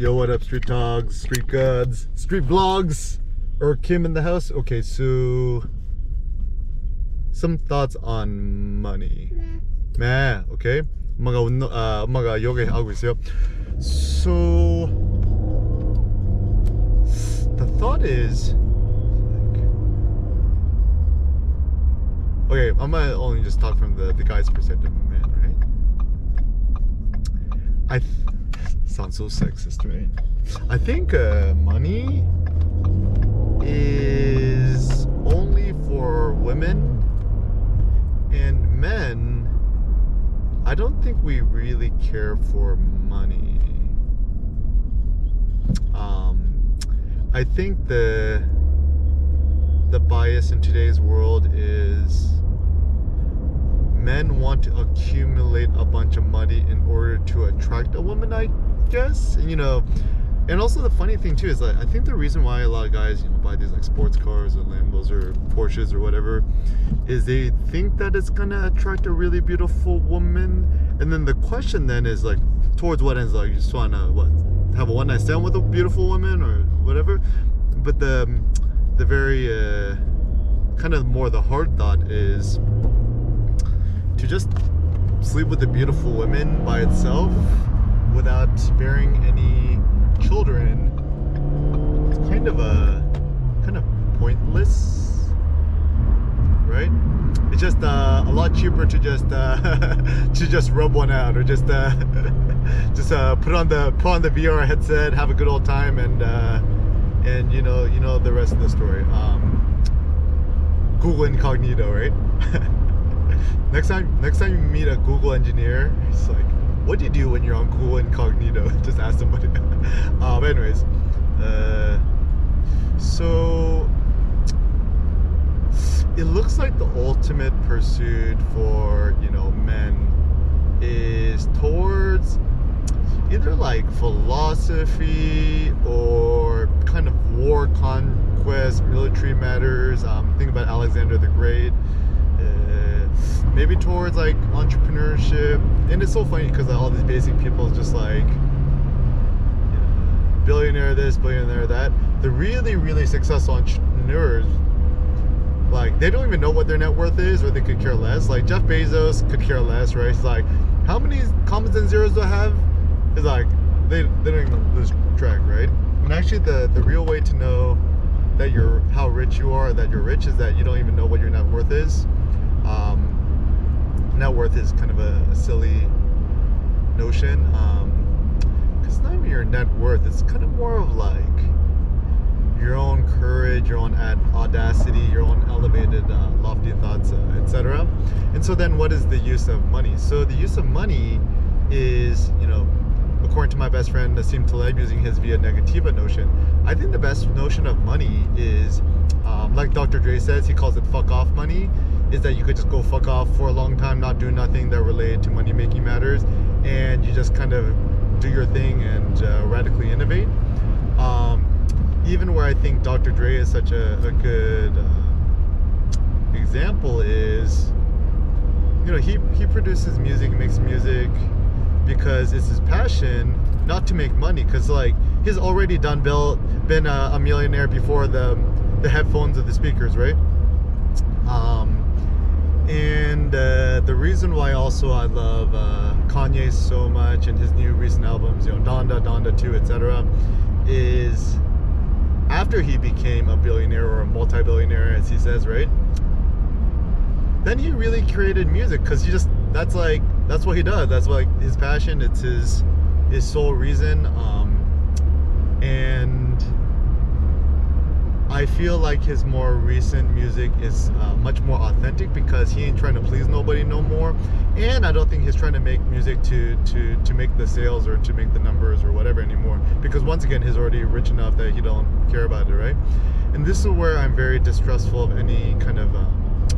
Yo, what up, street dogs, street gods, street vlogs, or Kim in the house? Okay, so some thoughts on money. 네, okay. 엄마가 요게 하고 있어요. So the thought is, okay, I'm gonna only just talk from the guy's perspective, man, right? Sounds so sexist, right? I think money is only for women, and men, I don't think we really care for money. I think the bias in today's world is men want to accumulate a bunch of money in order to attract a woman, I guess. And, and also the funny thing too is that I think the reason why a lot of guys buy these like sports cars or Lambos or Porsches or whatever is they think that it's gonna attract a really beautiful woman, and then the question then is like, towards what ends? Like, you just wanna have a one night stand with a beautiful woman or whatever. But the very kind of more the hard thought is to just sleep with a beautiful woman by itself without bearing any children. It's kind of pointless, right? It's just a lot cheaper to just to just rub one out, or just put on the VR headset, have a good old time, and you know the rest of the story. Google Incognito, right? Next time you meet a Google engineer, it's like, what do you do when you're on Google Incognito? Just ask somebody. Anyways, so it looks like the ultimate pursuit for men is towards either like philosophy or kind of war conquest, military matters. Think about Alexander the Great. Maybe towards like entrepreneurship. And it's so funny because all these basic people is just like billionaire this, billionaire that. The really, really successful entrepreneurs, like, they don't even know what their net worth is, or they could care less. Like Jeff Bezos could care less, right? It's like, how many commas and zeros do I have? It's like they don't even lose track, right? And actually the real way to know that how rich you are, that you're rich, is that you don't even know what your net worth is. Net worth is kind of a silly notion, because it's not even your net worth. It's kind of more of like your own courage, your own audacity, your own elevated lofty thoughts, etc. And so then what is the use of money? So the use of money is, according to my best friend Nassim Taleb, using his via negativa notion, I think the best notion of money is, like Dr. Dre says, he calls it fuck off money, is that you could just go fuck off for a long time, not do nothing that related to money making matters, and you just kind of do your thing and radically innovate. Even where I think Dr. Dre is such a good example is, he produces music, makes music because it's his passion, not to make money, because like he's already been a millionaire before the headphones or the speakers, right? And the reason why also I love Kanye so much and his new recent albums, Donda 2, etc., is after he became a billionaire or a multi-billionaire, as he says, right? Then he really created music, because that's what he does. That's like his passion. It's his sole reason. And I feel like his more recent music is much more authentic, because he ain't trying to please nobody no more. And I don't think he's trying to make music to make the sales or to make the numbers or whatever anymore, because once again, he's already rich enough that he don't care about it, right? And this is where I'm very distrustful of any kind of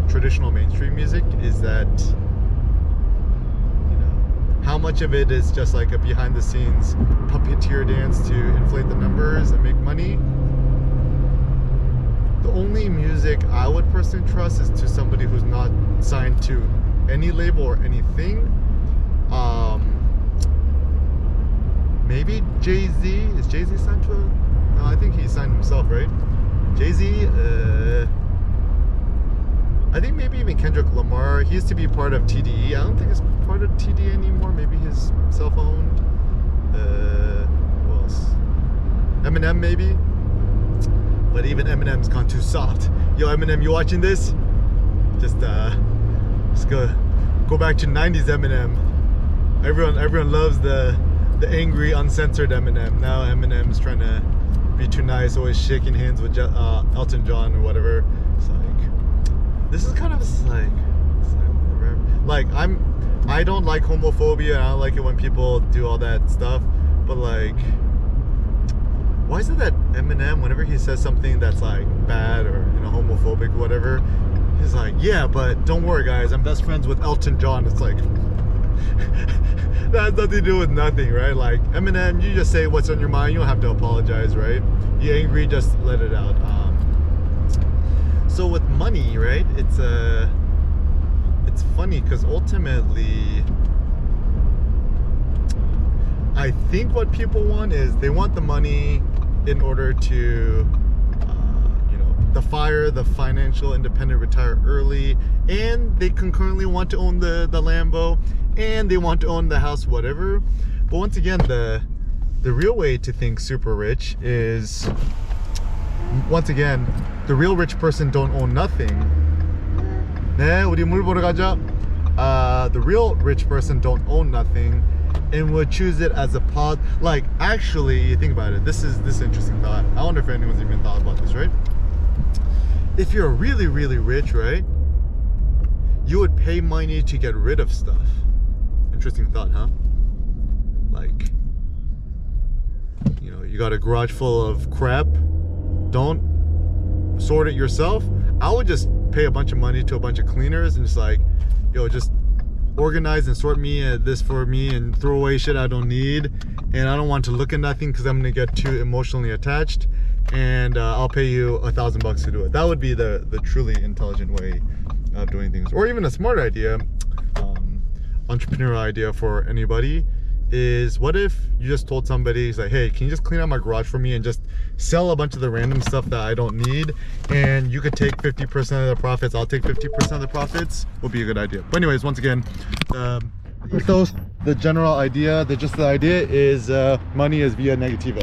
traditional mainstream music, is that how much of it is just like a behind the scenes puppeteer dance to inflate the numbers and make money. The only music I would personally trust is to somebody who's not signed to any label or anything. maybe Jay-Z. Is Jay-Z signed to a... No, I think he signed himself, right? Jay-Z, I think maybe even Kendrick Lamar. He used to be part of TDE. I don't think he's part of TDE anymore. Maybe he's self-owned. Who else? Eminem, maybe. But even Eminem's gone too soft. Yo, Eminem, you watching this? Just go back to 90s Eminem. Everyone loves the angry, uncensored Eminem. Now Eminem's trying to be too nice, always shaking hands with Elton John or whatever. It's like, this is kind of whatever. Like, I don't like homophobia, and I don't like it when people do all that stuff, but like, why is it that Eminem, whenever he says something that's like bad or, you know, homophobic or whatever, he's like, yeah, but don't worry guys, I'm best friends with Elton John. It's like, that has nothing to do with nothing, right? Like, Eminem, you just say what's on your mind. You don't have to apologize, right? You're angry, just let it out. So with money, right? It's funny because ultimately, I think what people want is they want the money in order to, you know, the financial independent, retire early, and they concurrently want to own the Lambo, and they want to own the house, whatever. But once again, the real way to think super rich is, once again, the real rich person don't own nothing. 네, 우리 물 보러 가자. The real rich person don't own nothing and would choose it as a pod. Like, actually, you think about it. This is interesting thought. I wonder if anyone's even thought about this, right? If you're really, really rich, right, you would pay money to get rid of stuff. Interesting thought, huh? Like, you know, you got a garage full of crap. Don't sort it yourself. I would just pay a bunch of money to a bunch of cleaners and just like, yo, just organize and sort me this for me and throw away shit I don't need. And I don't want to look at nothing because I'm gonna get too emotionally attached. And I'll pay you $1,000 to do it. That would be the truly intelligent way of doing things. Or even a smart idea, entrepreneurial idea for anybody, is what if you just told somebody, he's like, hey, can you just clean out my garage for me and just sell a bunch of the random stuff that I don't need, and you could take 50% of the profits, I'll take 50% of the profits, would be a good idea. But anyways, once again, the ethos, the general idea, the idea is money is via negativa.